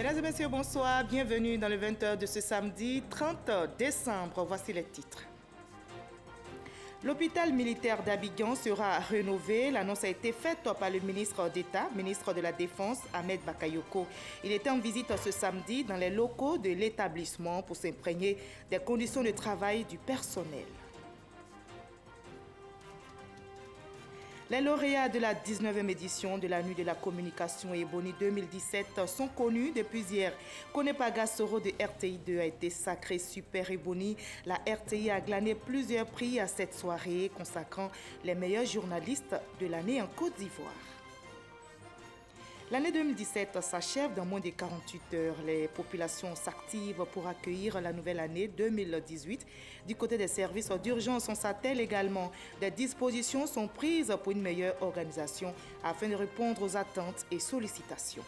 Mesdames et messieurs, bonsoir. Bienvenue dans le 20h de ce samedi 30 décembre. Voici les titres. L'hôpital militaire d'Abidjan sera rénové. L'annonce a été faite par le ministre d'État, ministre de la Défense, Ahmed Bakayoko. Il était en visite ce samedi dans les locaux de l'établissement pour s'imprégner des conditions de travail du personnel. Les lauréats de la 19e édition de la Nuit de la Communication Ebony 2017 sont connus depuis hier. Konepaga Soro de RTI2 a été sacré Super Ebony. La RTI a glané plusieurs prix à cette soirée consacrant les meilleurs journalistes de l'année en Côte d'Ivoire. L'année 2017 s'achève dans moins de 48 heures. Les populations s'activent pour accueillir la nouvelle année 2018. Du côté des services d'urgence, on s'attelle également. Des dispositions sont prises pour une meilleure organisation afin de répondre aux attentes et sollicitations.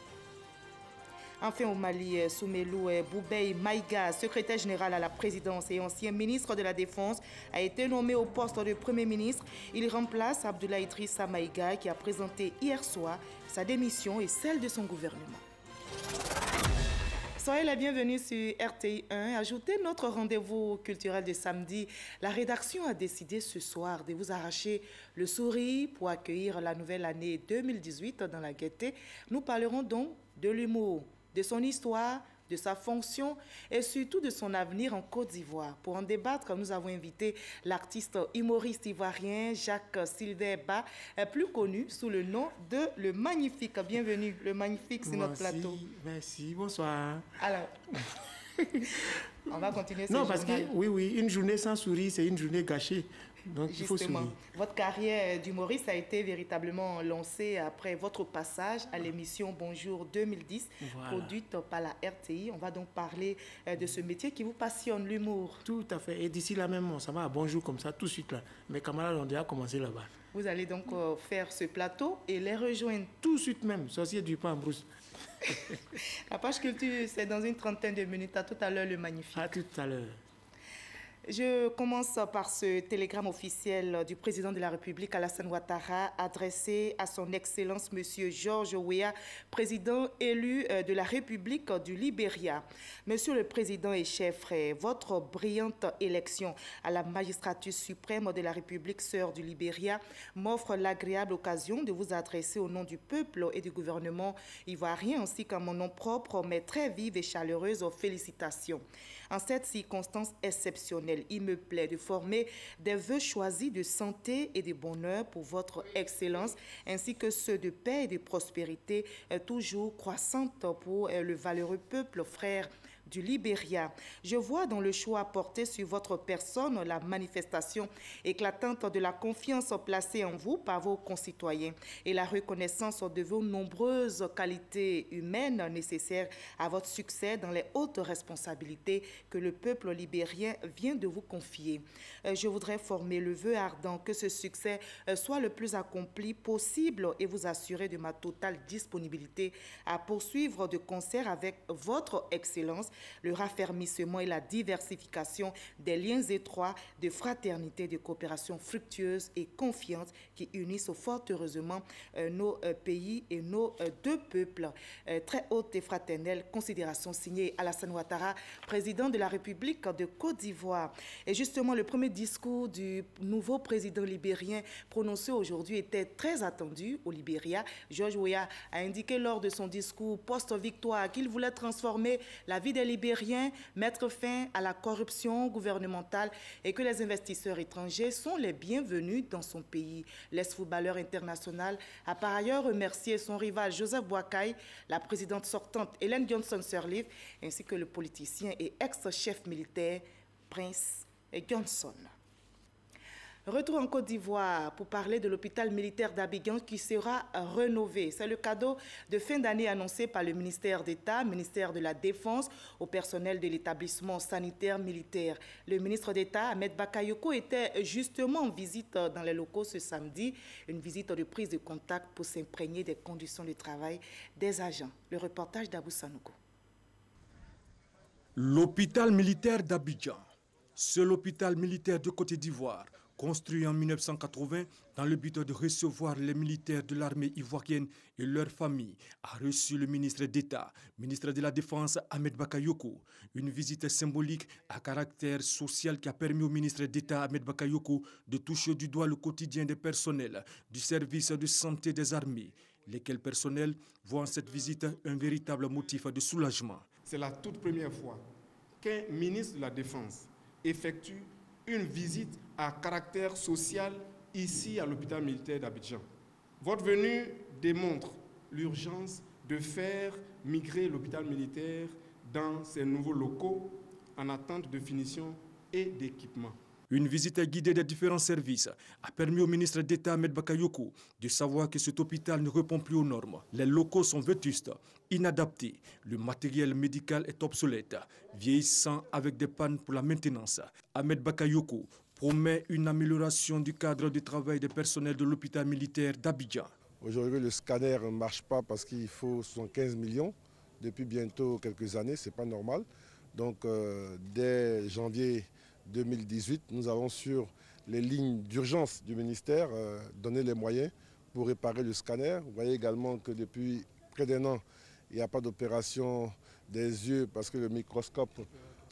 Enfin, au Mali, Soumelou Boubei Maïga, secrétaire général à la présidence et ancien ministre de la Défense, a été nommé au poste de Premier ministre. Il remplace Abdoulaye Idrissa Maïga qui a présenté hier soir sa démission et celle de son gouvernement. Soyez la bienvenue sur RTI1. Ajoutez notre rendez-vous culturel de samedi. La rédaction a décidé ce soir de vous arracher le sourire pour accueillir la nouvelle année 2018 dans la gaieté. Nous parlerons donc de l'humour, de son histoire, de sa fonction et surtout de son avenir en Côte d'Ivoire. Pour en débattre, nous avons invité l'artiste humoriste ivoirien Jacques-Sylvain Ba, plus connu sous le nom de Le Magnifique. Bienvenue, Le Magnifique, sur notre plateau. Merci, bonsoir. Alors, on va continuer ce Non, parce que, oui, une journée sans sourire, c'est une journée gâchée. Donc, justement, il faut sourire. Votre carrière d'humoriste a été véritablement lancée après votre passage à l'émission Bonjour 2010, voilà, produite par la RTI. On va donc parler de ce métier qui vous passionne, l'humour. Tout à fait. Et d'ici là même, ça va à Bonjour comme ça, tout de suite là. Mes camarades ont déjà commencé là-bas. Vous allez donc faire ce plateau et les rejoindre. Tout de suite même, sorcier du pain en brousse. La page culture, c'est dans une trentaine de minutes. À tout à l'heure, Le Magnifique. À tout à l'heure. Je commence par ce télégramme officiel du président de la République, Alassane Ouattara, adressé à son Excellence Monsieur George Weah, président élu de la République du Libéria. Monsieur le Président et chef frère, votre brillante élection à la magistrature suprême de la République sœur du Libéria m'offre l'agréable occasion de vous adresser au nom du peuple et du gouvernement ivoirien ainsi qu'à mon nom propre, mes très vives et chaleureuses félicitations. En cette circonstance exceptionnelle, il me plaît de former des vœux choisis de santé et de bonheur pour votre Excellence, ainsi que ceux de paix et de prospérité toujours croissantes pour le valeureux peuple frère du Libéria. Je vois dans le choix porté sur votre personne la manifestation éclatante de la confiance placée en vous par vos concitoyens et la reconnaissance de vos nombreuses qualités humaines nécessaires à votre succès dans les hautes responsabilités que le peuple libérien vient de vous confier. Je voudrais former le vœu ardent que ce succès soit le plus accompli possible et vous assurer de ma totale disponibilité à poursuivre de concert avec votre Excellence le raffermissement et la diversification des liens étroits de fraternité, de coopération fructueuse et confiante qui unissent fort heureusement nos pays et nos deux peuples. Très haute et fraternelle considération signée Alassane Ouattara, président de la République de Côte d'Ivoire. Et justement, le premier discours du nouveau président libérien prononcé aujourd'hui était très attendu au Libéria. George Weah a indiqué lors de son discours post-victoire qu'il voulait transformer la vie des Libériens, mettre fin à la corruption gouvernementale et que les investisseurs étrangers sont les bienvenus dans son pays. L'ex-footballeur international a par ailleurs remercié son rival Joseph Boakai, la présidente sortante Hélène Johnson-Sirleaf, ainsi que le politicien et ex-chef militaire Prince Johnson. Retour en Côte d'Ivoire pour parler de l'hôpital militaire d'Abidjan qui sera rénové. C'est le cadeau de fin d'année annoncé par le ministère d'État, ministère de la Défense, au personnel de l'établissement sanitaire militaire. Le ministre d'État, Ahmed Bakayoko, était justement en visite dans les locaux ce samedi. Une visite de prise de contact pour s'imprégner des conditions de travail des agents. Le reportage d'Abou Sanogo. L'hôpital militaire d'Abidjan, seul hôpital militaire de Côte d'Ivoire, Construit en 1980 dans le but de recevoir les militaires de l'armée ivoirienne et leurs familles, a reçu le ministre d'État, ministre de la Défense Ahmed Bakayoko. Une visite symbolique à caractère social qui a permis au ministre d'État Ahmed Bakayoko de toucher du doigt le quotidien des personnels du service de santé des armées, lesquels personnels voient en cette visite un véritable motif de soulagement. C'est la toute première fois qu'un ministre de la Défense effectue une visite à caractère social ici à l'hôpital militaire d'Abidjan. Votre venue démontre l'urgence de faire migrer l'hôpital militaire dans ses nouveaux locaux en attente de finition et d'équipement. Une visite guidée des différents services a permis au ministre d'État Ahmed Bakayoko de savoir que cet hôpital ne répond plus aux normes. Les locaux sont vétustes, inadaptés, le matériel médical est obsolète, vieillissant avec des pannes pour la maintenance. Ahmed Bakayoko promet une amélioration du cadre de travail des personnels de l'hôpital militaire d'Abidjan. Aujourd'hui, le scanner ne marche pas parce qu'il faut 75 millions. Depuis bientôt quelques années, ce n'est pas normal. Donc, dès janvier 2018, nous avons sur les lignes d'urgence du ministère donné les moyens pour réparer le scanner. Vous voyez également que depuis près d'un an, il n'y a pas d'opération des yeux parce que le microscope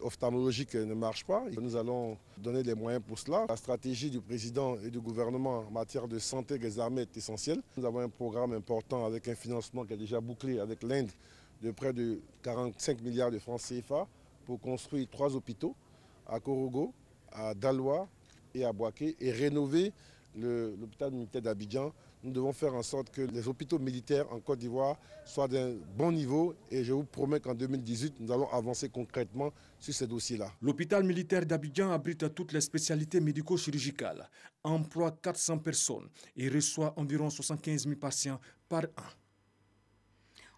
ophtalmologique ne marche pas. Nous allons donner les moyens pour cela. La stratégie du président et du gouvernement en matière de santé des armées est essentielle. Nous avons un programme important avec un financement qui est déjà bouclé avec l'Inde de près de 45 milliards de francs CFA pour construire 3 hôpitaux à Korogo, à Daloa et à Boaké et rénover l'hôpital militaire d'Abidjan. Nous devons faire en sorte que les hôpitaux militaires en Côte d'Ivoire soient d'un bon niveau et je vous promets qu'en 2018, nous allons avancer concrètement sur ces dossiers-là. L'hôpital militaire d'Abidjan abrite toutes les spécialités médico-chirurgicales, emploie 400 personnes et reçoit environ 75 000 patients par an.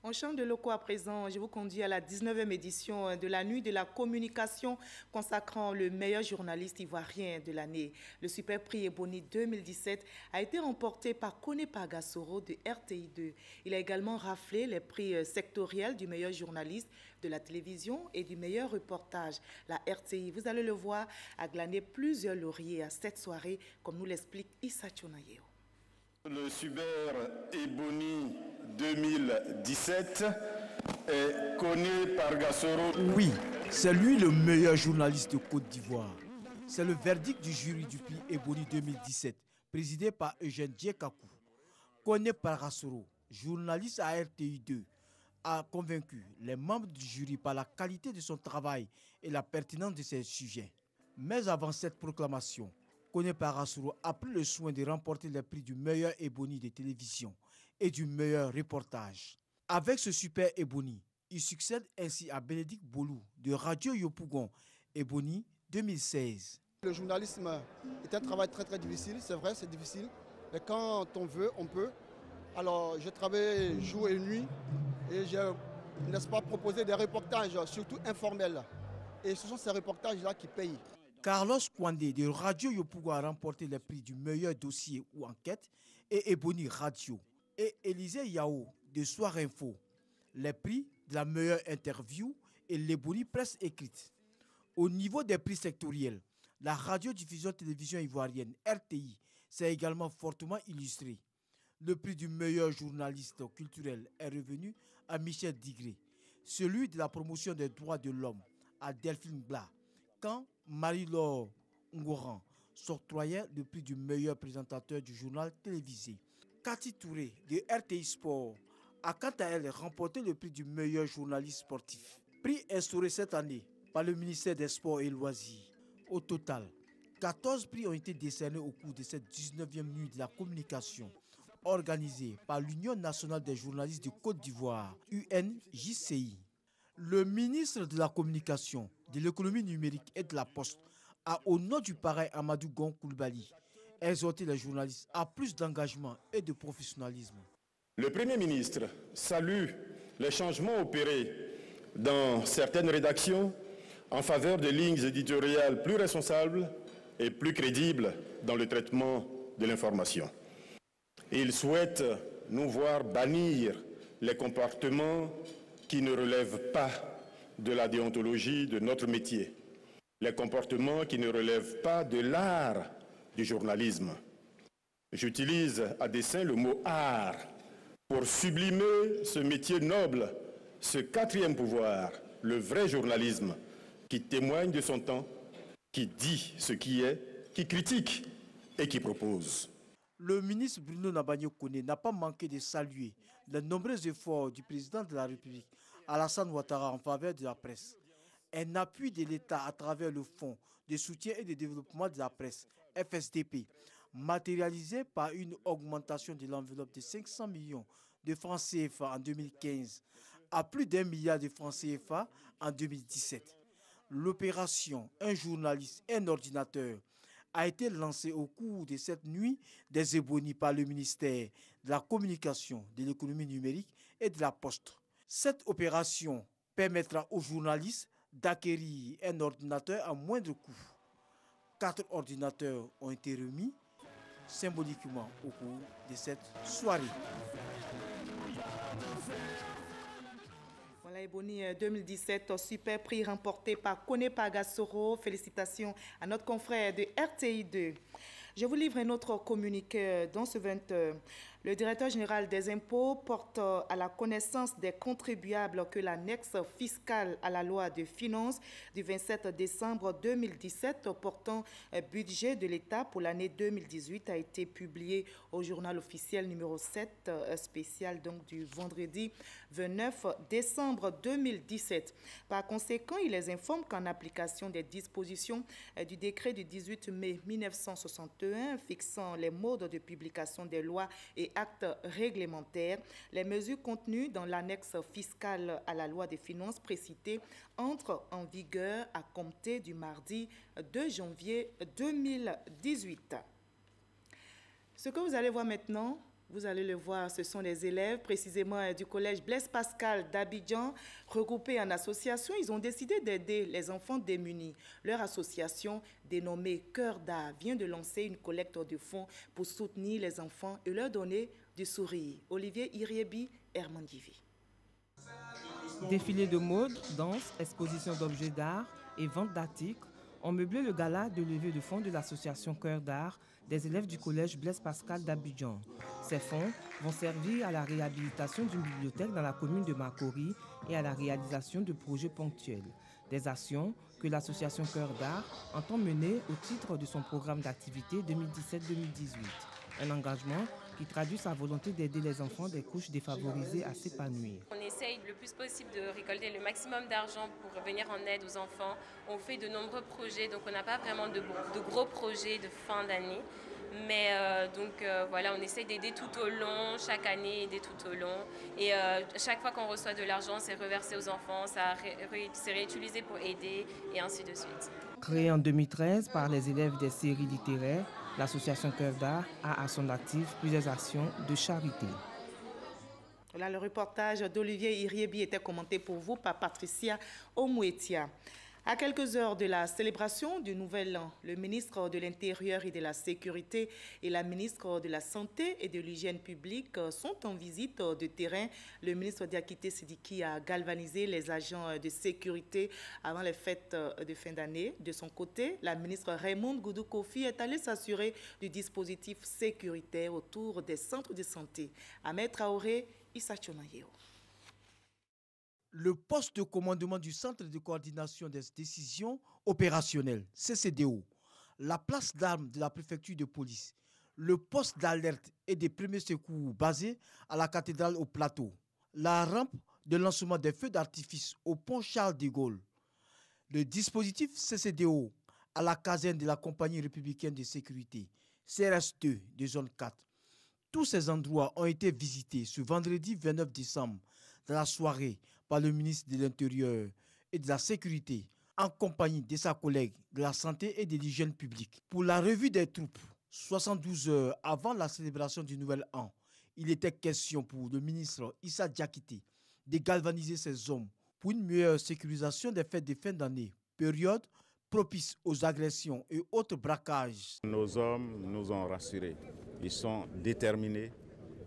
On change de locaux à présent. Je vous conduis à la 19e édition de la Nuit de la communication consacrant le meilleur journaliste ivoirien de l'année. Le Super Prix Ebony 2017 a été remporté par Kone Pargasoro de RTI2. Il a également raflé les prix sectoriels du meilleur journaliste de la télévision et du meilleur reportage. La RTI, vous allez le voir, a glané plusieurs lauriers à cette soirée, comme nous l'explique Issa Tchonayeo. Le Super Ebony 2017 est Kone Pargasoro. Oui, c'est lui le meilleur journaliste de Côte d'Ivoire. C'est le verdict du jury du prix Ebony 2017, présidé par Eugène Djekakou. Kone Pargasoro, journaliste à RTI2, a convaincu les membres du jury par la qualité de son travail et la pertinence de ses sujets. Mais avant cette proclamation, Kone Pargasoro a pris le soin de remporter les prix du meilleur Ebony de télévision et du meilleur reportage. Avec ce super Ebony, il succède ainsi à Bénédicte Bolou de Radio Yopougon, Ebony 2016. Le journalisme est un travail très très difficile, c'est vrai, c'est difficile, mais quand on veut, on peut. Alors j'ai travaillé jour et nuit et j'ai, n'est-ce pas, proposé des reportages surtout informels. Et ce sont ces reportages-là qui payent. Carlos Kwandé de Radio Yopougon a remporté les prix du meilleur dossier ou enquête et Ebony Radio. Et Élisée Yao de Soir Info, les prix de la meilleure interview et l'Ebony presse écrite. Au niveau des prix sectoriels, la radiodiffusion télévision ivoirienne RTI s'est également fortement illustrée. Le prix du meilleur journaliste culturel est revenu à Michel Digré, celui de la promotion des droits de l'homme à Delphine Blas, quand Marie-Laure Ngoran s'octroyait le prix du meilleur présentateur du journal télévisé. Cathy Touré de RTI Sport a quant à elle remporté le prix du meilleur journaliste sportif. Prix instauré cette année par le ministère des Sports et Loisirs. Au total, 14 prix ont été décernés au cours de cette 19e nuit de la communication organisée par l'Union nationale des journalistes de Côte d'Ivoire, UNJCI. Le ministre de la Communication, de l'économie numérique et de la Poste a, au nom du parrain Amadou Gon Coulibaly, exhorté les journalistes à plus d'engagement et de professionnalisme. Le Premier ministre salue les changements opérés dans certaines rédactions en faveur de lignes éditoriales plus responsables et plus crédibles dans le traitement de l'information. Il souhaite nous voir bannir les comportements qui ne relèvent pas de la déontologie de notre métier, les comportements qui ne relèvent pas de l'art du journalisme. J'utilise à dessein le mot art pour sublimer ce métier noble, ce quatrième pouvoir, le vrai journalisme, qui témoigne de son temps, qui dit ce qui est, qui critique et qui propose. Le ministre Bruno Nabagno-Koné n'a pas manqué de saluer les nombreux efforts du président de la République, Alassane Ouattara, en faveur de la presse. Un appui de l'État à travers le Fonds de soutien et de développement de la presse, FSDP, matérialisé par une augmentation de l'enveloppe de 500 millions de francs CFA en 2015 à plus d'1 milliard de francs CFA en 2017. L'opération « Un journaliste, un ordinateur » a été lancée au cours de cette nuit des ébonies par le ministère de la Communication, de l'économie numérique et de la Poste. Cette opération permettra aux journalistes d'acquérir un ordinateur à moindre coût. 4 ordinateurs ont été remis symboliquement au cours de cette soirée. Voilà, Ebony 2017, super prix remporté par Koné Pagassoro. Félicitations à notre confrère de RTI2. Je vous livre un autre communiqué dans ce 20h. Le directeur général des impôts porte à la connaissance des contribuables que l'annexe fiscale à la loi de finances du 27 décembre 2017 portant budget de l'État pour l'année 2018 a été publié au journal officiel numéro 7 spécial donc du vendredi 29 décembre 2017. Par conséquent, il les informe qu'en application des dispositions du décret du 18 mai 1961 fixant les modes de publication des lois et actes réglementaires, les mesures contenues dans l'annexe fiscale à la loi des finances précitée entrent en vigueur à compter du mardi 2 janvier 2018. Ce que vous allez voir maintenant, vous allez le voir, ce sont les élèves précisément du collège Blaise Pascal d'Abidjan, regroupés en association. Ils ont décidé d'aider les enfants démunis. Leur association, dénommée Cœur d'Art, vient de lancer une collecte de fonds pour soutenir les enfants et leur donner du sourire. Olivier Iriebi, Herman Divi. Défilé de mode, danse, exposition d'objets d'art et vente d'articles ont meublé le gala de levée de fonds de l'association Cœur d'Art des élèves du collège Blaise Pascal d'Abidjan. Ces fonds vont servir à la réhabilitation d'une bibliothèque dans la commune de Makori et à la réalisation de projets ponctuels. Des actions que l'association Cœur d'Art entend mener au titre de son programme d'activité 2017-2018. Un engagement qui traduit sa volonté d'aider les enfants des couches défavorisées à s'épanouir. On essaye le plus possible de récolter le maximum d'argent pour venir en aide aux enfants. On fait de nombreux projets, donc on n'a pas vraiment de gros projets de fin d'année. Mais voilà, on essaye d'aider tout au long, chaque année aider tout au long. Et chaque fois qu'on reçoit de l'argent, c'est reversé aux enfants, c'est réutilisé pour aider et ainsi de suite. Créée en 2013 par les élèves des séries littéraires, l'association Cœur d'Art a à son actif plusieurs actions de charité. Voilà, le reportage d'Olivier Iriebi était commenté pour vous par Patricia Omouetia. À quelques heures de la célébration du Nouvel An, le ministre de l'Intérieur et de la Sécurité et la ministre de la Santé et de l'Hygiène publique sont en visite de terrain. Le ministre Diakité Sidiki a galvanisé les agents de sécurité avant les fêtes de fin d'année. De son côté, la ministre Raymond Goudou Kofi est allée s'assurer du dispositif sécuritaire autour des centres de santé. Ahmed Traoré, Issa Tchonayeho. Le poste de commandement du Centre de coordination des décisions opérationnelles, CCDO, la place d'armes de la préfecture de police, le poste d'alerte et des premiers secours basé à la cathédrale au plateau, la rampe de lancement des feux d'artifice au pont Charles de Gaulle, le dispositif CCDO à la caserne de la compagnie républicaine de sécurité, CRS2 de zone 4. Tous ces endroits ont été visités ce vendredi 29 décembre dans la soirée par le ministre de l'Intérieur et de la Sécurité en compagnie de sa collègue de la Santé et de l'Hygiène publique. Pour la revue des troupes, 72 heures avant la célébration du Nouvel An, il était question pour le ministre Issa Diakité de galvaniser ses hommes pour une meilleure sécurisation des fêtes de fin d'année, période propice aux agressions et autres braquages. Nos hommes nous ont rassurés. Ils sont déterminés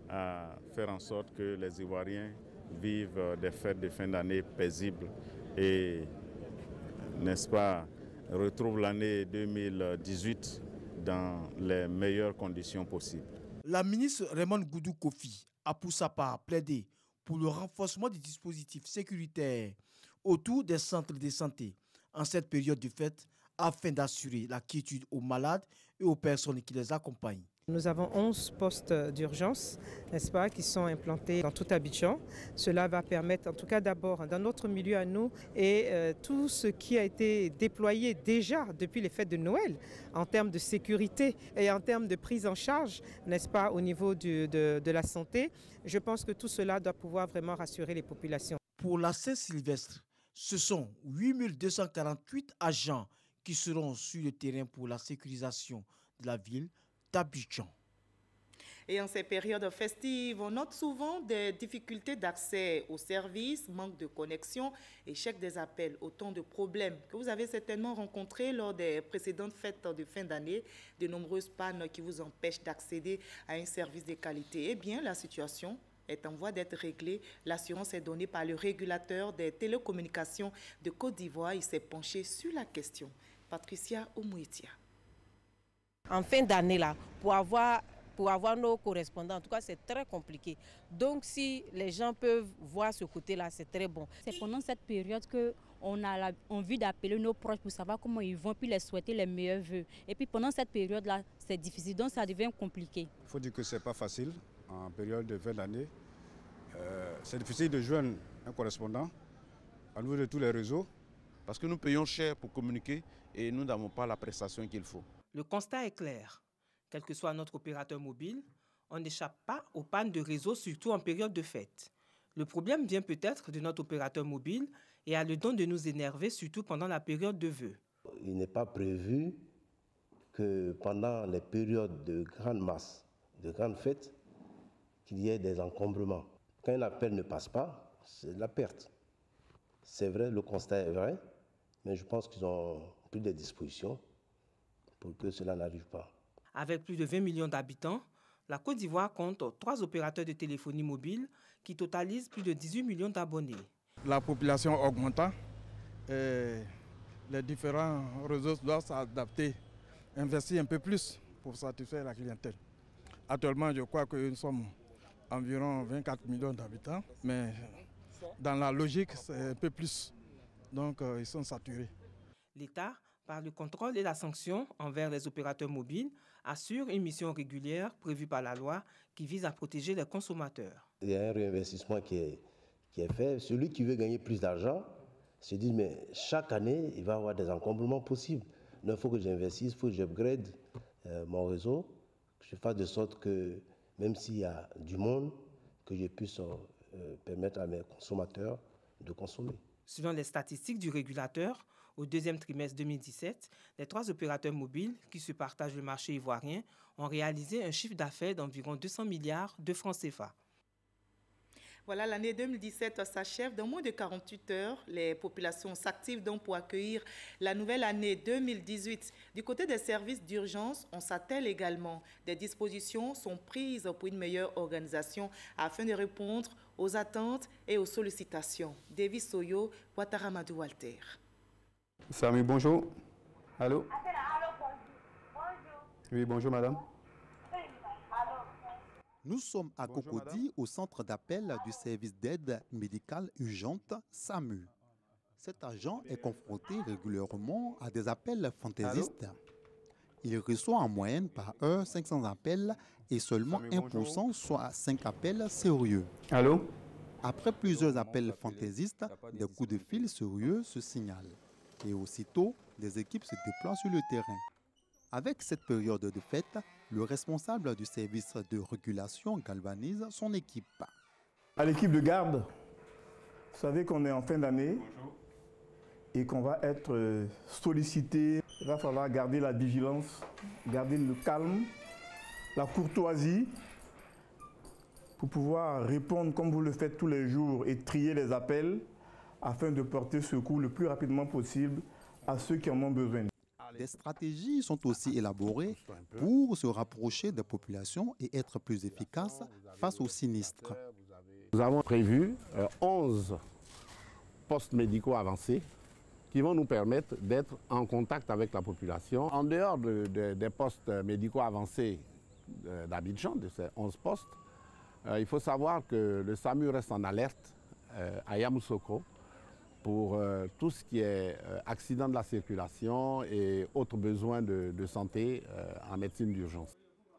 à faire en sorte que les Ivoiriens vivent des fêtes de fin d'année paisibles et, n'est-ce pas, retrouvent l'année 2018 dans les meilleures conditions possibles. La ministre Raymond Goudou Kofi a pour sa part plaidé pour le renforcement des dispositifs sécuritaires autour des centres de santé en cette période de fête afin d'assurer la quiétude aux malades et aux personnes qui les accompagnent. Nous avons 11 postes d'urgence, n'est-ce pas, qui sont implantés dans tout Abidjan. Cela va permettre, en tout cas d'abord, dans notre milieu à nous, et tout ce qui a été déployé déjà depuis les fêtes de Noël, en termes de sécurité et en termes de prise en charge, n'est-ce pas, au niveau de la santé. Je pense que tout cela doit pouvoir vraiment rassurer les populations. Pour la Saint-Sylvestre, ce sont 8248 agents qui seront sur le terrain pour la sécurisation de la ville d'Abidjan. Et en ces périodes festives, on note souvent des difficultés d'accès aux services, manque de connexion, échec des appels, autant de problèmes que vous avez certainement rencontrés lors des précédentes fêtes de fin d'année, de nombreuses pannes qui vous empêchent d'accéder à un service de qualité. Eh bien, la situation est en voie d'être réglée. L'assurance est donnée par le régulateur des télécommunications de Côte d'Ivoire. Il s'est penché sur la question. Patricia Oumouitia. En fin d'année, là, pour avoir nos correspondants, en tout cas, c'est très compliqué. Donc, si les gens peuvent voir ce côté-là, c'est très bon. C'est pendant cette période qu'on a envie d'appeler nos proches pour savoir comment ils vont, puis les souhaiter les meilleurs vœux. Et puis, pendant cette période-là, c'est difficile, donc ça devient compliqué. Il faut dire que ce n'est pas facile en période de fin d'année. C'est difficile de joindre un correspondant à niveau de tous les réseaux. Parce que nous payons cher pour communiquer et nous n'avons pas la prestation qu'il faut. Le constat est clair. Quel que soit notre opérateur mobile, on n'échappe pas aux pannes de réseau, surtout en période de fête. Le problème vient peut-être de notre opérateur mobile et a le don de nous énerver, surtout pendant la période de vœux. Il n'est pas prévu que pendant les périodes de grande masse, de grandes fêtes, qu'il y ait des encombrements. Quand un appel ne passe pas, c'est de la perte. C'est vrai, le constat est vrai, mais je pense qu'ils ont pris des dispositions pour que cela n'arrive pas. Avec plus de 20 millions d'habitants, la Côte d'Ivoire compte 3 opérateurs de téléphonie mobile qui totalisent plus de 18 millions d'abonnés. La population augmentant, et les différents réseaux doivent s'adapter, investir un peu plus pour satisfaire la clientèle. Actuellement, je crois que nous sommes environ 24 millions d'habitants, mais dans la logique, c'est un peu plus. Donc, ils sont saturés. L'État, par le contrôle et la sanction envers les opérateurs mobiles, assure une mission régulière prévue par la loi qui vise à protéger les consommateurs. Il y a un réinvestissement qui est fait. Celui qui veut gagner plus d'argent se dit, mais chaque année, il va y avoir des encombrements possibles. Donc, il faut que j'investisse, il faut que j'upgrade mon réseau, que je fasse de sorte que, même s'il y a du monde, que je puisse permettre à mes consommateurs de consommer. Selon les statistiques du régulateur, au deuxième trimestre 2017, les 3 opérateurs mobiles qui se partagent le marché ivoirien ont réalisé un chiffre d'affaires d'environ 200 milliards de francs CFA. Voilà, l'année 2017 s'achève. Dans moins de 48 heures, les populations s'activent donc pour accueillir la nouvelle année 2018. Du côté des services d'urgence, on s'attelle également. Des dispositions sont prises pour une meilleure organisation afin de répondre aux attentes et aux sollicitations. David Soyo, Ouattaramadou Walter. Samy, bonjour. Allô? Oui, bonjour madame. Nous sommes à Cocody, au centre d'appel du service d'aide médicale urgente SAMU. Cet agent est confronté régulièrement à des appels fantaisistes. Il reçoit en moyenne par heure 500 appels et seulement 1%, soit 5 appels sérieux. Allô? Après plusieurs appels fantaisistes, des coups de fil sérieux se signalent. Et aussitôt, des équipes se déploient sur le terrain. Avec cette période de fête, le responsable du service de régulation galvanise son équipe. À l'équipe de garde, vous savez qu'on est en fin d'année et qu'on va être sollicité. Il va falloir garder la vigilance, garder le calme, la courtoisie pour pouvoir répondre comme vous le faites tous les jours et trier les appels afin de porter secours le plus rapidement possible à ceux qui en ont besoin. Des stratégies sont aussi élaborées pour se rapprocher des populations et être plus efficaces face aux sinistres. Nous avons prévu 11 postes médicaux avancés qui vont nous permettre d'être en contact avec la population. En dehors des postes médicaux avancés d'Abidjan, de ces 11 postes, il faut savoir que le SAMU reste en alerte à Yamoussoukro pour tout ce qui est accident de la circulation et autres besoins de santé en médecine d'urgence.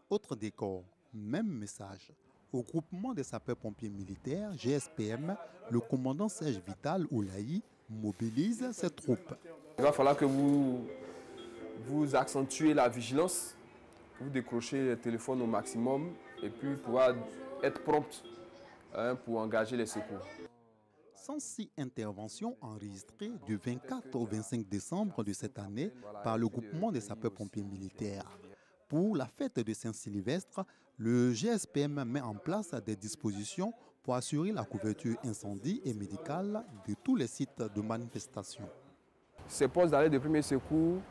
Autre décor, même message. Au groupement des sapeurs-pompiers militaires, GSPM, le commandant Serge Vital Oulaï mobilise ses troupes. Il va falloir que vous accentuez la vigilance, que vous décrochez le téléphone au maximum et puis pouvoir être prompt pour engager les secours. 106 interventions enregistrées du 24 au 25 décembre de cette année par le groupement des sapeurs-pompiers militaires. Pour la fête de Saint-Sylvestre, le GSPM met en place des dispositions pour assurer la couverture incendie et médicale de tous les sites de manifestation. Ces postes d'alerte de premier secours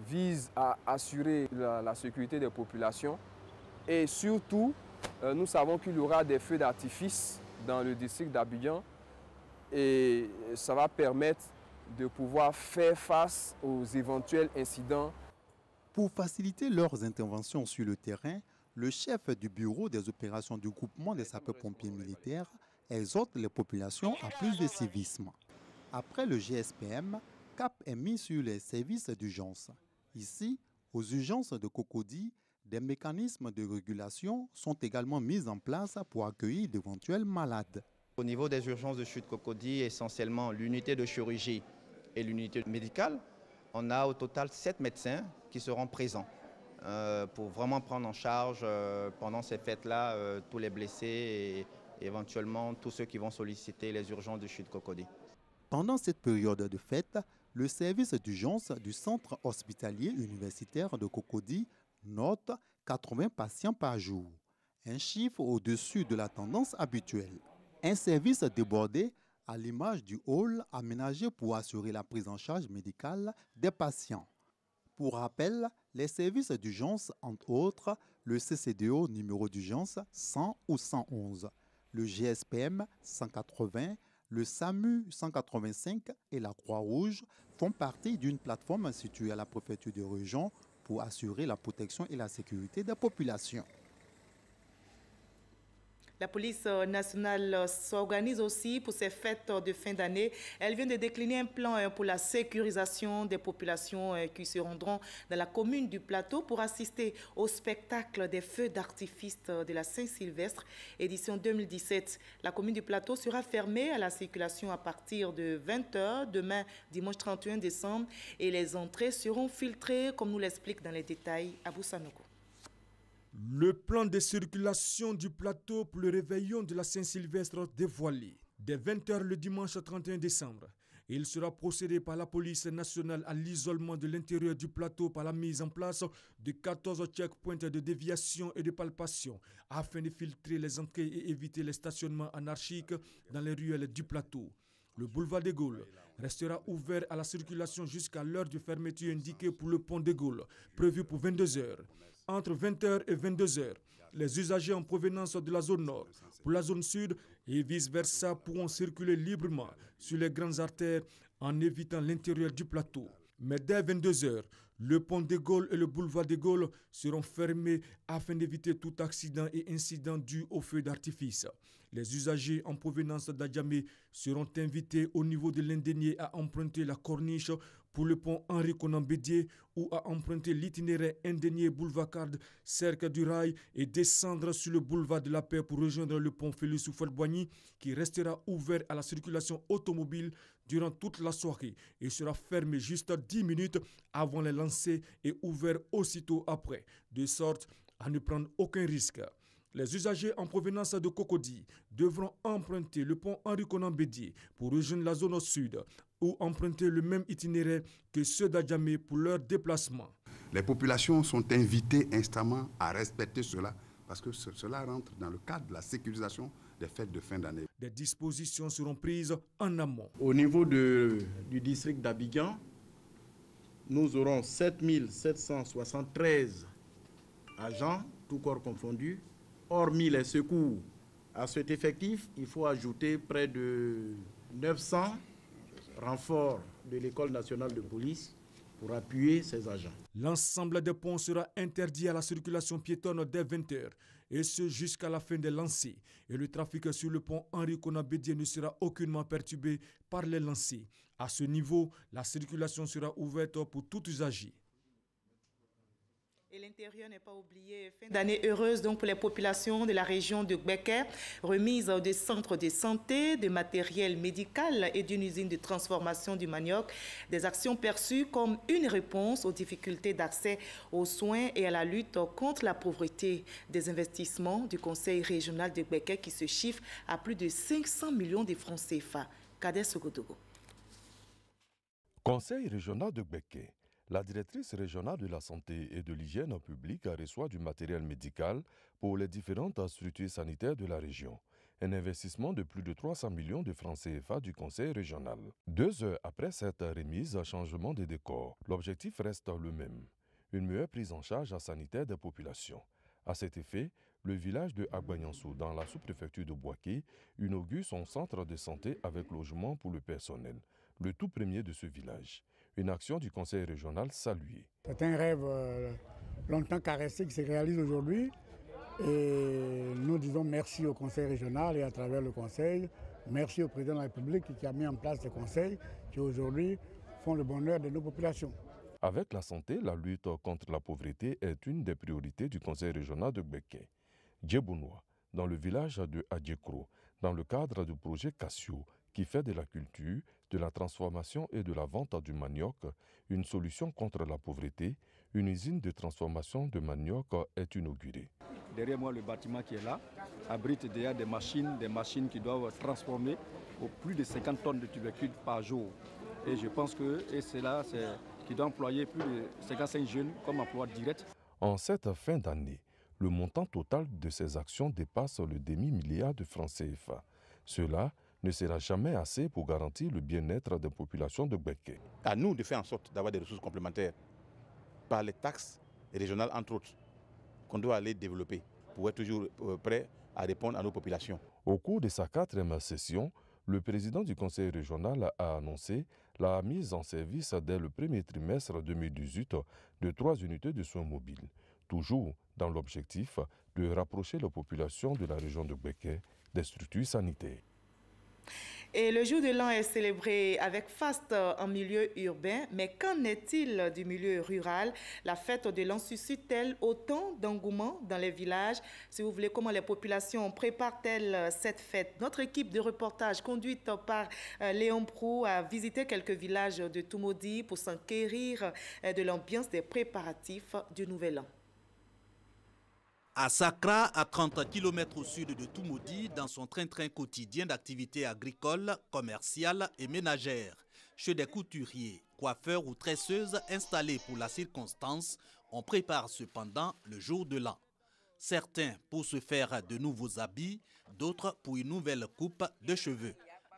visent à assurer la sécurité des populations et surtout, nous savons qu'il y aura des feux d'artifice dans le district d'Abidjan et ça va permettre de pouvoir faire face aux éventuels incidents. Pour faciliter leurs interventions sur le terrain, le chef du bureau des opérations du groupement des sapeurs-pompiers militaires exhorte les populations à plus de civisme. Après le GSPM, cap est mis sur les services d'urgence. Ici, aux urgences de Cocody, des mécanismes de régulation sont également mis en place pour accueillir d'éventuels malades. Au niveau des urgences de chute Cocody, essentiellement l'unité de chirurgie et l'unité médicale, on a au total 7 médecins qui seront présents pour vraiment prendre en charge pendant ces fêtes-là tous les blessés et éventuellement tous ceux qui vont solliciter les urgences de chute Cocody. Pendant cette période de fête, le service d'urgence du centre hospitalier universitaire de Cocody note 80 patients par jour, un chiffre au-dessus de la tendance habituelle. Un service débordé à l'image du hall aménagé pour assurer la prise en charge médicale des patients. Pour rappel, les services d'urgence, entre autres, le CCDO numéro d'urgence 100 ou 111, le GSPM 180, le SAMU 185 et la Croix-Rouge font partie d'une plateforme située à la préfecture de région pour assurer la protection et la sécurité des populations. La police nationale s'organise aussi pour ces fêtes de fin d'année. Elle vient de décliner un plan pour la sécurisation des populations qui se rendront dans la commune du Plateau pour assister au spectacle des feux d'artifice de la Saint-Sylvestre, édition 2017. La commune du Plateau sera fermée à la circulation à partir de 20h demain, dimanche 31 décembre, et les entrées seront filtrées, comme nous l'explique dans les détails Abou Sanogo. Le plan de circulation du Plateau pour le réveillon de la Saint-Sylvestre dévoilé. Dès 20h le dimanche 31 décembre, il sera procédé par la police nationale à l'isolement de l'intérieur du Plateau par la mise en place de 14 checkpoints de déviation et de palpation afin de filtrer les entrées et éviter les stationnements anarchiques dans les ruelles du Plateau. Le boulevard de Gaulle restera ouvert à la circulation jusqu'à l'heure de fermeture indiquée pour le pont de Gaulle, prévu pour 22h. Entre 20h et 22h, les usagers en provenance de la zone nord pour la zone sud et vice-versa pourront circuler librement sur les grandes artères en évitant l'intérieur du Plateau. Mais dès 22h, le pont de Gaulle et le boulevard de Gaulle seront fermés afin d'éviter tout accident et incident dû au feu d'artifice. Les usagers en provenance d'Adjamé seront invités au niveau de l'Indénié à emprunter la corniche pour le pont Henri Konan Bédié ou à emprunter l'itinéraire Indénié Boulevard Cercle du Rail et descendre sur le boulevard de la Paix pour rejoindre le pont Félix Houphouët-Boigny qui restera ouvert à la circulation automobile durant toute la soirée et sera fermé juste 10 minutes avant les lancers et ouvert aussitôt après, de sorte à ne prendre aucun risque. Les usagers en provenance de Cocody devront emprunter le pont Henri Konan Bédié pour rejoindre la zone au sud ou emprunter le même itinéraire que ceux d'Adjamé pour leur déplacement. Les populations sont invitées instamment à respecter cela parce que cela rentre dans le cadre de la sécurisation des fêtes de fin d'année. Des dispositions seront prises en amont. Au niveau du district d'Abidjan, nous aurons 7773 agents, tous corps confondus. Hormis les secours, à cet effectif, il faut ajouter près de 900 renforts de l'École nationale de police pour appuyer ces agents. L'ensemble des ponts sera interdit à la circulation piétonne dès 20h, et ce jusqu'à la fin des lancers. Et le trafic sur le pont Henri Konan Bédié ne sera aucunement perturbé par les lancers. À ce niveau, la circulation sera ouverte pour tout usager. Et l'intérieur n'est pas oublié. Fin d'année heureuse donc pour les populations de la région de Gbeke. Remise des centres de santé, de matériel médical et d'une usine de transformation du manioc. Des actions perçues comme une réponse aux difficultés d'accès aux soins et à la lutte contre la pauvreté. Des investissements du Conseil régional de Gbeke qui se chiffrent à plus de 500 millions de francs CFA. Kader Sogodogo. Conseil régional de Gbeke. La directrice régionale de la santé et de l'hygiène publique reçoit du matériel médical pour les différentes structures sanitaires de la région. Un investissement de plus de 300 millions de francs CFA du Conseil régional. 2 heures après cette remise, changement de décor. L'objectif reste le même. Une meilleure prise en charge sanitaire des populations. À cet effet, le village de Agbanyansou, dans la sous-préfecture de Bouaké, inaugure son centre de santé avec logement pour le personnel. Le tout premier de ce village. Une action du Conseil régional saluée. C'est un rêve longtemps caressé qui se réalise aujourd'hui. Et nous disons merci au Conseil régional et à travers le Conseil, merci au Président de la République qui a mis en place ce Conseil qui aujourd'hui font le bonheur de nos populations. Avec la santé, la lutte contre la pauvreté est une des priorités du Conseil régional de Gbeke. Djebounoua, dans le village de Adjekro, dans le cadre du projet Cassio, qui fait de la culture, de la transformation et de la vente du manioc une solution contre la pauvreté, une usine de transformation de manioc est inaugurée. Derrière moi, le bâtiment qui est là abrite déjà des machines qui doivent transformer au plus de 50 tonnes de tubercules par jour. Et je pense que c'est là qui doit employer plus de 55 jeunes comme emploi direct. En cette fin d'année, le montant total de ces actions dépasse le demi-milliard de francs CFA. Cela ne sera jamais assez pour garantir le bien-être des populations de Gbeke. À nous de faire en sorte d'avoir des ressources complémentaires par les taxes régionales, entre autres, qu'on doit aller développer pour être toujours prêt à répondre à nos populations. Au cours de sa 4e session, le président du Conseil régional a annoncé la mise en service dès le premier trimestre 2018 de 3 unités de soins mobiles, toujours dans l'objectif de rapprocher la population de la région de Gbeke des structures sanitaires. Et le jour de l'an est célébré avec faste en milieu urbain, mais qu'en est-il du milieu rural? La fête de l'an suscite-t-elle autant d'engouement dans les villages? Si vous voulez, comment les populations préparent-elles cette fête? Notre équipe de reportage conduite par Léon Prou a visité quelques villages de Toumoudi pour s'enquérir de l'ambiance des préparatifs du Nouvel An. À Sakra, à 30 km au sud de Toumoudi, dans son train-train quotidien d'activités agricoles, commerciales et ménagères, chez des couturiers, coiffeurs ou tresseuses installés pour la circonstance, on prépare cependant le jour de l'an. Certains pour se faire de nouveaux habits, d'autres pour une nouvelle coupe de cheveux.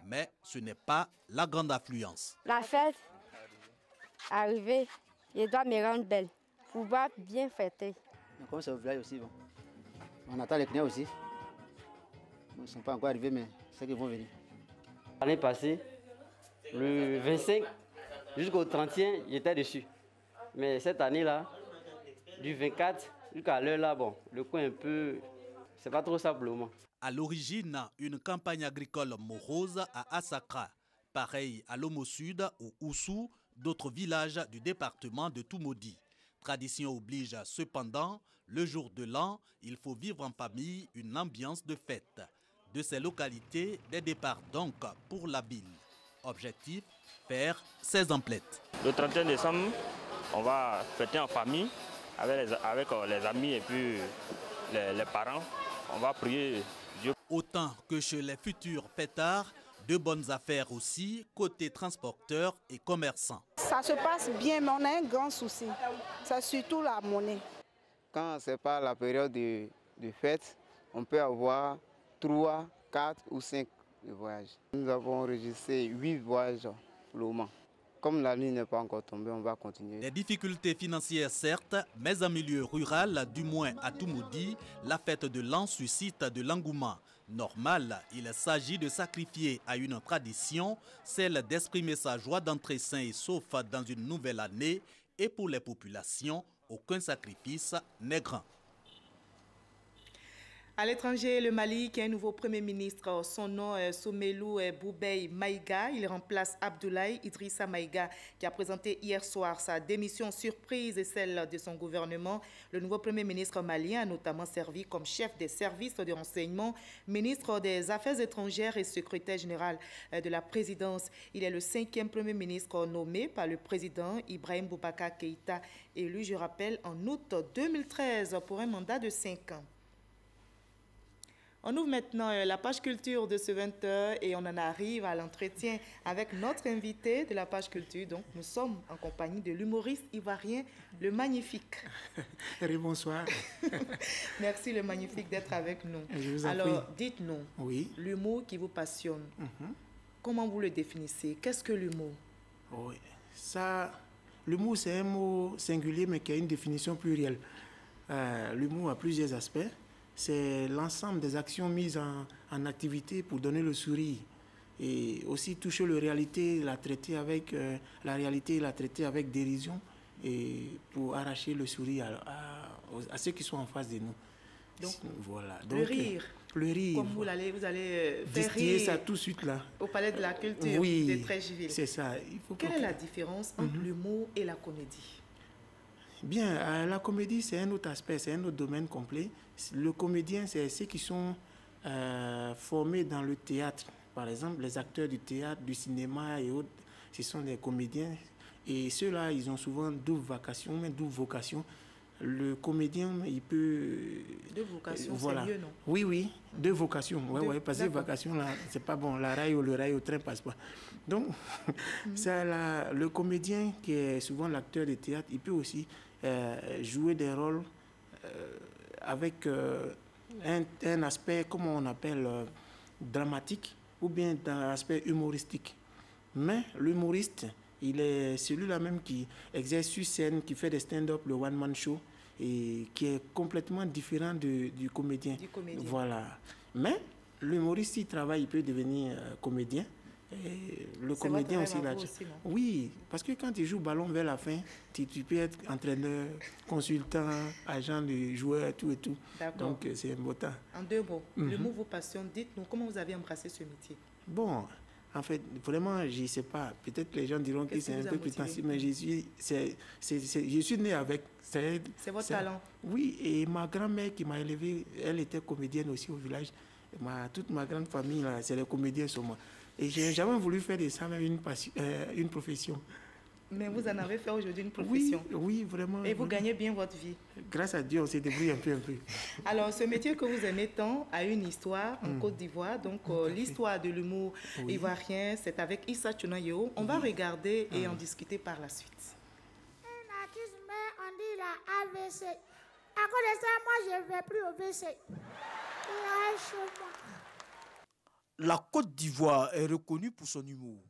Mais ce n'est pas la grande affluence. La fête arrivée, je dois me rendre belle, pour pouvoir bien fêter. Comme c'est au village aussi, bon. On attend les clients aussi. Ils ne sont pas encore arrivés, mais c'est qu'ils vont venir. L'année passée, le 25 jusqu'au 31, j'étais dessus. Mais cette année-là, du 24 jusqu'à l'heure là, bon, le coin un peu, c'est pas trop ça pour le moment. À l'origine, une campagne agricole morose à Asakra, pareil à Lomo Sud ou Oussou, d'autres villages du département de Toumoudi. Tradition oblige cependant, le jour de l'an, il faut vivre en famille une ambiance de fête. De ces localités, des départs donc pour la ville. Objectif, faire 16 emplettes. Le 31 décembre, on va fêter en famille avec les amis et puis les parents. On va prier Dieu. Autant que chez les futurs fêtards, de bonnes affaires aussi, côté transporteurs et commerçants. Ça se passe bien, mais on a un grand souci. C'est surtout la monnaie. Quand ce n'est pas la période de fête, on peut avoir 3, 4 ou 5 voyages. Nous avons enregistré 8 voyages pour le moment. Comme la nuit n'est pas encore tombée, on va continuer. Des difficultés financières certes, mais en milieu rural, du moins à Toumoudi, la fête de l'an suscite de l'engouement. Normal, il s'agit de sacrifier à une tradition, celle d'exprimer sa joie d'entrer sain et sauf dans une nouvelle année. Et pour les populations, aucun sacrifice n'est grand. À l'étranger, le Mali, qui a un nouveau Premier ministre, son nom est Soumelou Boubei Maïga. Il remplace Abdoulaye Idrissa Maïga, qui a présenté hier soir sa démission surprise et celle de son gouvernement. Le nouveau Premier ministre malien a notamment servi comme chef des services de renseignement, ministre des Affaires étrangères et secrétaire général de la présidence. Il est le 5e Premier ministre nommé par le président Ibrahim Boubacar Keïta, élu, je rappelle, en août 2013 pour un mandat de 5 ans. On ouvre maintenant la page culture de ce 20h et on en arrive à l'entretien avec notre invité de la page culture. Donc, nous sommes en compagnie de l'humoriste ivoirien, le Magnifique. Bonsoir. Merci, le Magnifique, d'être avec nous. Je vous en Alors, prie. dites-nous, oui. L'humour qui vous passionne, comment vous le définissez? Qu'est-ce que l'humour? Oui. L'humour, c'est un mot singulier, mais qui a une définition plurielle. L'humour a plusieurs aspects. C'est l'ensemble des actions mises en activité pour donner le sourire. Et aussi toucher la réalité, la traiter avec dérision et pour arracher le sourire à ceux qui sont en face de nous. Donc, voilà. Le rire. Comme vous allez faire distiller rire ça tout de suite là. Au Palais de la Culture de Treichville. C'est ça. Quelle est la différence entre l'humour et la comédie? Bien, la comédie, c'est un autre aspect, c'est un autre domaine complet. Le comédien, c'est ceux qui sont formés dans le théâtre. Par exemple, les acteurs du théâtre, du cinéma et autres, ce sont des comédiens. Et ceux-là, ils ont souvent double vocation. Le comédien, il peut... Deux vocations, voilà. C'est mieux, non? Oui, deux vocations. Oui, parce que vocation, là, c'est pas bon. Le rail au train passe pas. Donc, le comédien, qui est souvent l'acteur de théâtre, il peut aussi jouer des rôles avec un aspect, comment on appelle, dramatique, ou bien d'un aspect humoristique. Mais l'humoriste, il est celui-là même qui exerce sur scène, qui fait des stand-up, le one-man show, et qui est complètement différent du comédien. Voilà. Mais l'humoriste, s'il travaille, il peut devenir comédien. Et le comédien aussi, là. Oui, parce que quand tu joues ballon vers la fin, tu peux être entraîneur, consultant, agent de joueur, tout et tout. Donc, c'est un beau temps. En deux mots, le mot vous passionne. Dites-nous, comment vous avez embrassé ce métier? Bon, en fait, vraiment, je ne sais pas. Peut-être les gens diront que c'est un peu plus tendu, mais je suis né avec. C'est votre talent? Oui, et ma grand-mère qui m'a élevé, elle était comédienne aussi au village. Toute ma grande famille, là, c'est les comédiens sur moi. Et j'ai jamais voulu faire de ça même une profession. Mais vous en avez fait aujourd'hui une profession? Oui, vraiment. Et vous gagnez bien votre vie? Grâce à Dieu, on s'est débrouillé un peu. Alors, ce métier que vous aimez tant a une histoire en Côte d'Ivoire. Donc, l'histoire de l'humour ivoirien, c'est avec Issa Tchounayo. On va regarder et en discuter par la suite. Un artiste, mais on dit la AVC. À cause de ça, moi, je ne vais plus au WC. La Côte d'Ivoire est reconnue pour son humour.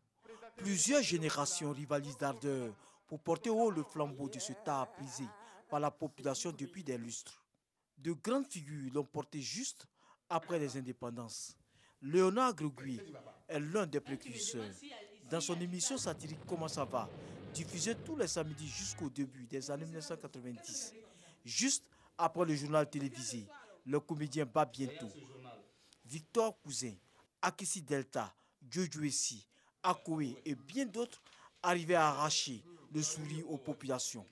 Plusieurs générations rivalisent d'ardeur pour porter haut le flambeau de cet art prisé par la population depuis des lustres. De grandes figures l'ont porté juste après les indépendances. Léonard Grégoire est l'un des précurseurs. Dans son émission satirique Comment ça va, diffusée tous les samedis jusqu'au début des années 1990, juste après le journal télévisé, le comédien bat bientôt. Victor Cousin, Akissi Delta, Jojo Essi, Akoé et bien d'autres arrivaient à arracher le sourire aux populations.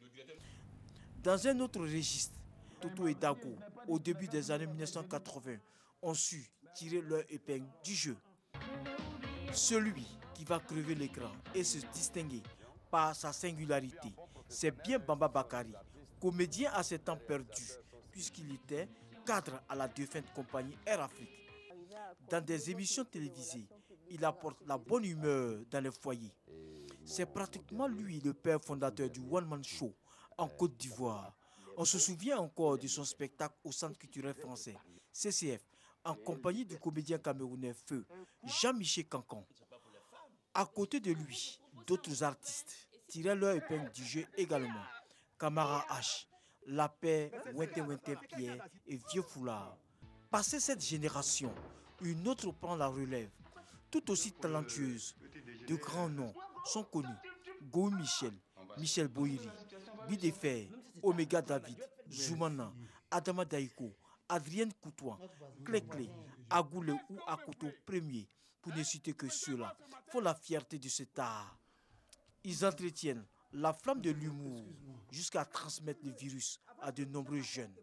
Dans un autre registre, Toto et Dago, au début des années 1980, ont su tirer leur épingle du jeu. Celui qui va crever l'écran et se distinguer par sa singularité, c'est bien Bamba Bakari, comédien à ses temps perdus, puisqu'il était cadre à la défunte compagnie Air Afrique. Dans des émissions télévisées, il apporte la bonne humeur dans les foyers. C'est pratiquement lui le père fondateur du One Man Show en Côte d'Ivoire. On se souvient encore de son spectacle au Centre culturel français, CCF, en compagnie du comédien camerounais Feu, Jean-Michel Cancan. À côté de lui, d'autres artistes tiraient leur épingle du jeu également. Camara H, La Paix, Wente Pierre et Vieux Foulard. Passé cette génération, une autre prend la relève. Tout aussi talentueuse, de grands noms sont connus. Go Michel, Michel Boiri, Bidefer, Omega David, Zoumana, Adama Daïko, Adrienne Coutouan, Clé, Agoule ou Akoto Premier, pour ne citer que ceux-là, font la fierté de cet art. Ils entretiennent la flamme de l'humour jusqu'à transmettre le virus à de nombreux jeunes.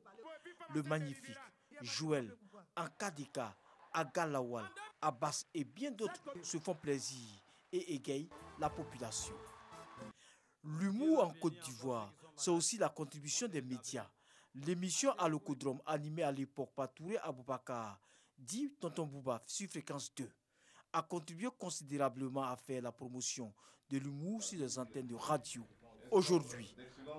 Le magnifique Joël, Ankadeka, Agalawal, Abbas et bien d'autres se font plaisir et égayent la population. L'humour en Côte d'Ivoire, c'est aussi la contribution des médias. L'émission à l'Ocodrome, animée à l'époque par Touré Aboubakar, dit Tonton Bouba sur Fréquence 2, a contribué considérablement à faire la promotion de l'humour sur les antennes de radio. Aujourd'hui,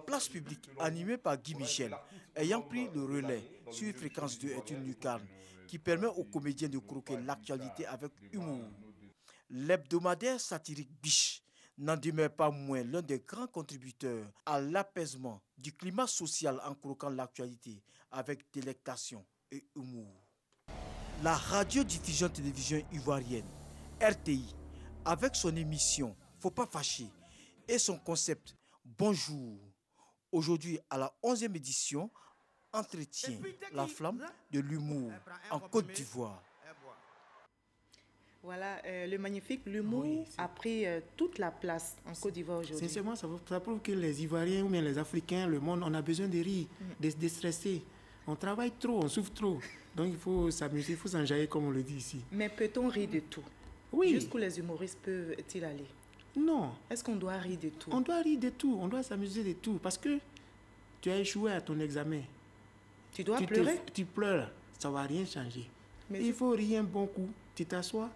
Place publique animée par Guy Michel, ayant pris le relais sur Fréquence 2 est une lucarne qui permet aux comédiens de croquer l'actualité avec humour. L'hebdomadaire satirique Biche n'en demeure pas moins l'un des grands contributeurs à l'apaisement du climat social en croquant l'actualité avec délectation et humour. La radiodiffusion télévision ivoirienne, RTI, avec son émission Faut pas fâcher et son concept Bonjour, aujourd'hui à la 11e édition, entretient la flamme de l'humour en Côte d'Ivoire. Voilà, le magnifique, l'humour a pris toute la place en Côte d'Ivoire aujourd'hui. Sincèrement, ça prouve que les Ivoiriens ou bien les Africains, le monde, on a besoin de rire, de se déstresser. On travaille trop, on souffre trop. Donc il faut s'amuser, il faut s'enjailler comme on le dit ici. Mais peut-on rire de tout? Oui. Jusqu'où les humoristes peuvent-ils aller? Non. Est-ce qu'on doit rire de tout? On doit rire de tout, on doit s'amuser de tout. Parce que tu as échoué à ton examen. Tu dois pleurer? Tu pleures, ça ne va rien changer. Mais il faut rire un bon coup. Tu t'assois,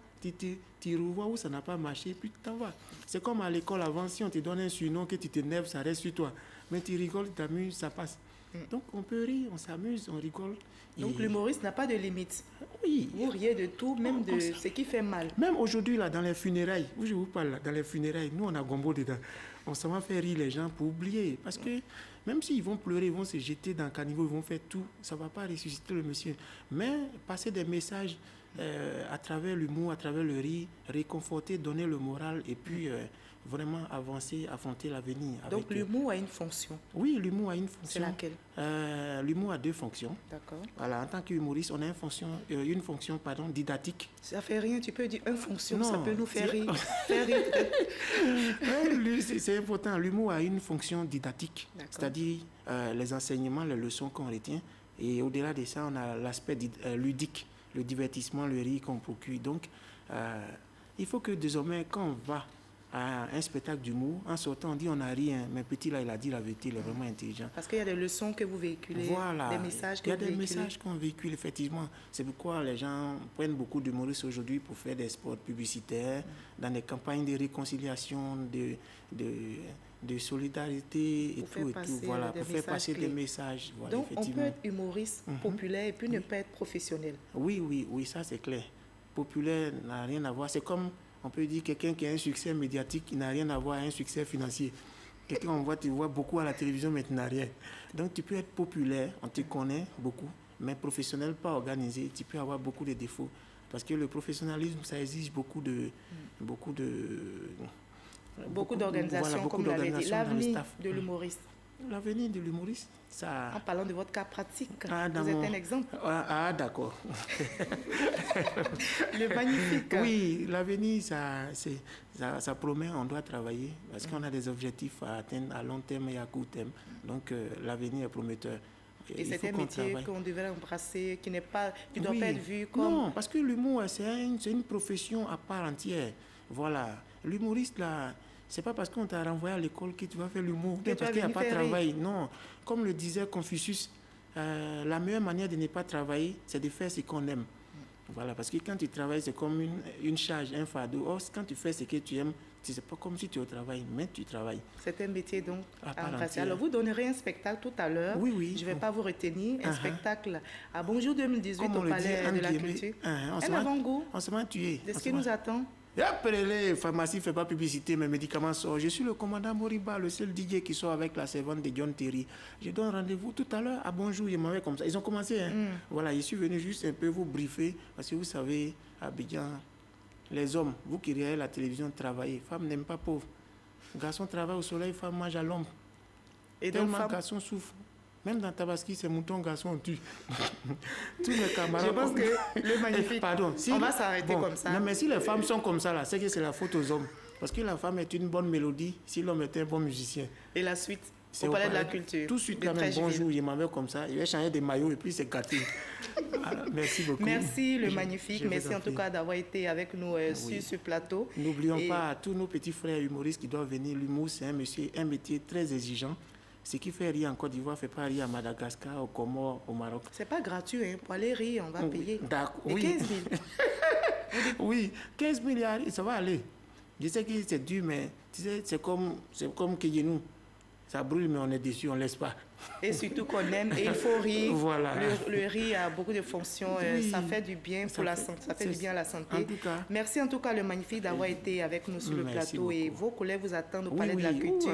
tu revois où ça n'a pas marché, puis tu t'en vas. C'est comme à l'école avant, si on te donne un surnom, que tu t'énerves, ça reste sur toi. Mais tu rigoles, tu t'amuses, ça passe. Donc on peut rire, on s'amuse, on rigole. Donc l'humoriste n'a pas de limite. Oui. Vous riez de tout, même de ce qui fait mal. Même aujourd'hui, là, dans les funérailles, où je vous parle, là, dans les funérailles, nous on a Gombo dedans. On s'en va faire rire les gens pour oublier. Parce que même s'ils vont pleurer, ils vont se jeter dans le caniveau, ils vont faire tout, ça ne va pas ressusciter le monsieur. Mais passer des messages à travers l'humour, à travers le rire, réconforter, donner le moral et puis vraiment avancer, affronter l'avenir. Donc l'humour a une fonction? Oui, l'humour a une fonction. C'est laquelle? L'humour a deux fonctions. D'accord. Voilà, en tant qu'humoriste, on a une fonction didactique. Ça fait rien, tu peux dire une fonction, non, ça peut nous faire rire. C'est important, l'humour a une fonction didactique, c'est-à-dire les enseignements, les leçons qu'on retient. Et au-delà de ça, on a l'aspect ludique, le divertissement, le rire qu'on procure. Donc, il faut que désormais, quand on va à un spectacle d'humour, en sortant, on dit on n'a rien, mais petit là, il a dit la vérité, il est vraiment intelligent. Parce qu'il y a des leçons que vous véhiculez, voilà, des messages que vous véhiculez. Il y a des messages qu'on véhicule, effectivement. C'est pourquoi les gens prennent beaucoup d'humoristes aujourd'hui pour faire des spots publicitaires, dans des campagnes de réconciliation, de solidarité et tout, voilà, pour faire passer des messages. Voilà, donc, on peut être humoriste populaire et puis ne pas être professionnel. Oui, ça c'est clair. Populaire n'a rien à voir. C'est comme, on peut dire, quelqu'un qui a un succès médiatique, il n'a rien à voir avec un succès financier. Quelqu'un, tu vois beaucoup à la télévision, mais tu n'as rien. Donc, tu peux être populaire, on te connaît beaucoup, mais professionnel, pas organisé. Tu peux avoir beaucoup de défauts. Parce que le professionnalisme, ça exige beaucoup d'organisation, voilà, comme vous l'avez dit. L'avenir de l'humoriste. L'avenir de l'humoriste, ça... En parlant de votre cas pratique, vous êtes un exemple. D'accord. Le magnifique. Oui, l'avenir, ça promet, on doit travailler, parce qu'on a des objectifs à atteindre à long terme et à court terme. Donc, l'avenir est prometteur. Et c'est un métier qu'on devrait embrasser, qui ne doit pas être vu comme... Non, parce que l'humour, c'est une profession à part entière. Voilà. L'humoriste, là... C'est pas parce qu'on t'a renvoyé à l'école que tu vas faire l'humour, parce qu'il n'y a pas de travail. Non, comme le disait Confucius, la meilleure manière de ne pas travailler, c'est de faire ce qu'on aime. Voilà, parce que quand tu travailles, c'est comme une charge, un fardeau. Or, quand tu fais ce que tu aimes, c'est pas comme si tu es au travail, mais tu travailles. C'est un métier donc à embrasser. Alors, vous donnerez un spectacle tout à l'heure. Oui. Je ne vais pas vous retenir. Un spectacle à Bonjour 2018 au Palais de la Culture. Un avant-goût. On se met tuer. De ce qui nous attend. Et après, les pharmacies ne font pas publicité, mes médicaments sortent. Je suis le commandant Moriba, le seul DJ qui sort avec la servante de John Terry. Je donne rendez-vous tout à l'heure à bonjour, ils m'avaient comme ça. Ils ont commencé. Hein. Voilà, je suis venu juste un peu vous briefer, parce que vous savez, à Abidjan, les hommes, vous qui regardez la télévision, travaillez. Femmes n'aiment pas pauvres. Garçons travaillent au soleil, femmes mangent à l'ombre. Et tellement garçons souffrent. Même dans Tabaski, c'est mouton, garçon, on tue. Tous mes camarades. Je pense que le magnifique. Pardon, si on va s'arrêter comme ça. Non, mais si les femmes sont comme ça, là, c'est que c'est la faute aux hommes. Parce que la femme est une bonne mélodie si l'homme est un bon musicien. Et la suite, au palais de la culture. Tout de suite, quand même, bonjour, il m'avait comme ça. Il va changer des maillots et puis c'est gâté. Merci beaucoup. Merci, le magnifique. Merci en tout cas d'avoir été avec nous sur ce plateau. N'oublions pas tous nos petits frères humoristes qui doivent venir. L'humour, c'est un métier très exigeant. Ce qui fait rire en Côte d'Ivoire ne fait pas rire à Madagascar, au Comores, au Maroc. C'est pas gratuit, hein. Pour aller rire, on va payer. D'accord. Oui. 15 000. Oui, 15 000, ça va aller. Je sais que c'est dur, mais tu sais, c'est comme Kéyenou. Ça brûle, mais on est déçu, on ne laisse pas. Et surtout qu'on aime, et il faut rire. Voilà. Le rire a beaucoup de fonctions. Oui, ça fait du bien pour la santé. Ça fait du bien à la santé. En tout cas, merci en tout cas, le magnifique, d'avoir été avec nous sur le plateau. Beaucoup. Et vos collègues vous attendent au Palais de la Culture.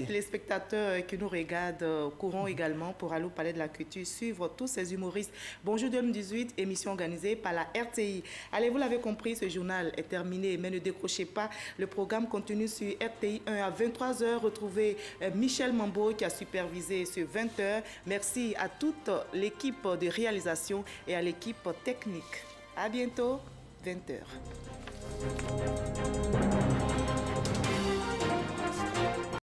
Les spectateurs qui nous regardent courront également pour aller au Palais de la Culture, suivre tous ces humoristes. Bonjour 2018, émission organisée par la RTI. Allez, vous l'avez compris, ce journal est terminé, mais ne décrochez pas. Le programme continue sur RTI 1 à 23h. Retrouvez Michel Mambo qui a supervisé ce 20h. Merci à toute l'équipe de réalisation et à l'équipe technique. À bientôt, 20h.